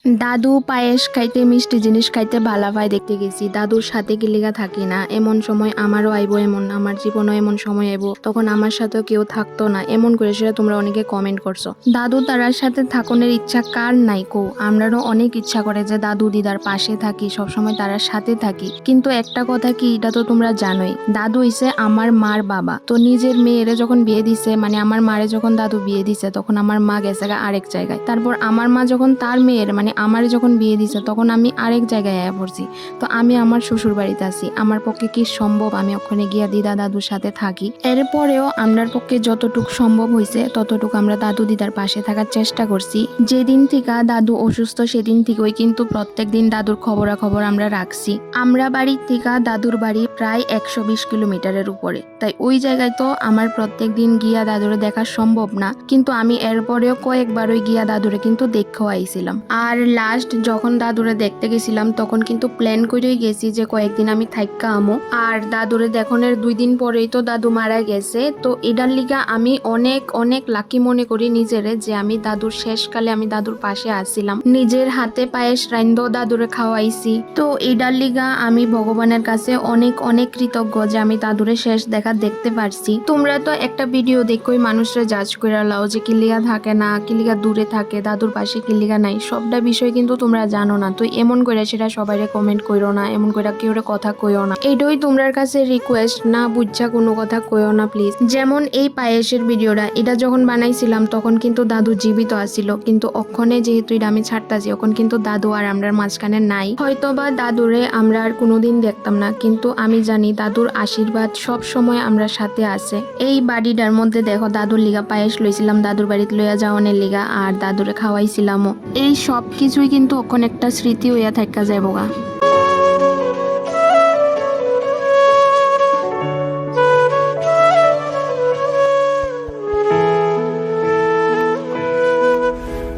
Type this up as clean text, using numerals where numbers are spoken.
দাদু পায়েস খাইতে মিষ্টি জিনিস খাইতে ভালা পায় দেখতে গেছি। দাদুর সাথে গিলিগা থাকি না, এমন সময় আমারও আইব, এমন আমার জীবনও এমন সময় আইব তখন আমার সাথেও কেউ থাকতো না, এমন করে সেটা তোমরা অনেকে কমেন্ট করছো। দাদু তারার সাথে থাকনের ইচ্ছা কার নাই কো? আমরারও অনেক ইচ্ছা করে যে দাদু দিদার পাশে থাকি, সবসময় তারার সাথে থাকি। কিন্তু একটা কথা কি, এটা তো তোমরা জানোই, দাদু হইছে আমার মার বাবা। তো নিজের মেয়েরে যখন বিয়ে দিছে, মানে আমার মারে যখন দাদু বিয়ে দিছে, তখন আমার মা গেছে আরেক জায়গায়। তারপর আমার মা যখন তার মেয়ের মানে আমারে যখন বিয়ে দিছে, তখন আমি আরেক জায়গায় আয়া পড়ছি। তো আমি আমার শ্বশুর বাড়িতে আছি, আমার পক্ষে কি সম্ভব আমি ওখানে গিয়া দিদা দাদুর সাথে থাকি? এরপরেও আমরার পক্ষে যতটুক সম্ভব হয়েছে ততটুকু আমরা দাদু দিদার পাশে থাকার চেষ্টা করছি। যেদিন থেকে দাদু অসুস্থ সেদিন থেকেই কিন্তু প্রত্যেক দিন দাদুর খবরাখবর আমরা রাখছি। আমরা বাড়ির থেকে দাদুর বাড়ি প্রায় 120 কিলোমিটারের উপরে, তাই ওই জায়গায় তো আমার প্রত্যেক দিন গিয়া দাদুরে দেখা সম্ভব না, কিন্তু আমি এরপরেও কয়েকবার ওই গিয়া দাদুরে কিন্তু দেখেও আইছিলাম। আর লাস্ট যখন দাদুরে দেখতে গেছিলাম তখন কিন্তু প্ল্যান করেই গেছি যে কয়েকদিন আমি থাইক্কা আমো। আর দাদুরে দেখনের 2 দিন পরেই তো দাদু মারা গেছে। তো এটার লিগা আমি অনেক অনেক লাকি মনে করি নিজেরে যে আমি দাদুর শেষকালে আমি দাদুর পাশে আসছিলাম, নিজের হাতে পায়েস রাইন্দো দাদুরে খাওয়াইছি। তো এটার লিগা আমি ভগবানের কাছে অনেক অনেক কৃতজ্ঞ যে আমি দাদুরে শেষ দেখা দেখতে পারছি। তোমরা তো একটা ভিডিও দেখোই মানুষরা জাজ করে লাও যে কিলিগা থাকে না, কিলিগা দূরে থাকে, দাদুর পাশে কিলিগা নাই, সবটা বিষয় কিন্তু তোমরা জানো না। তো এমন করে সেটা সবাইরে কমেন্ট কইরো না, এমন করে কেউ কথা কইও না, এইটাই তোমরার কাছে রিকোয়েস্ট, না বুঝছা কোনো কথা কইও না প্লিজ। যেমন এই পায়েসের ভিডিওটা, এটা যখন বানাইছিলাম তখন কিন্তু দাদু জীবিত আছিল, কিন্তু অক্ষণে যেহেতু এটা আমি ছাড়তাছি, এখন কিন্তু দাদু আর আমরার মাঝখানে নাই। হয়তোবা দাদুরে আমরা আর কোনোদিন দেখতাম না, কিন্তু আমি জানি দাদুর আশীর্বাদ সব সময় আমরা সাথে আছে। এই বাড়িটার মধ্যে দেখো দাদুর লিগা পায়েস লইছিলাম দাদুর বাড়িতে লইয়া যাওয়ানের লিগা, আর দাদুরে খাওয়াইছিলামও। এই সব কিছুই কিন্তু এখন একটা স্মৃতি হইয়া থাকা যাইবগা।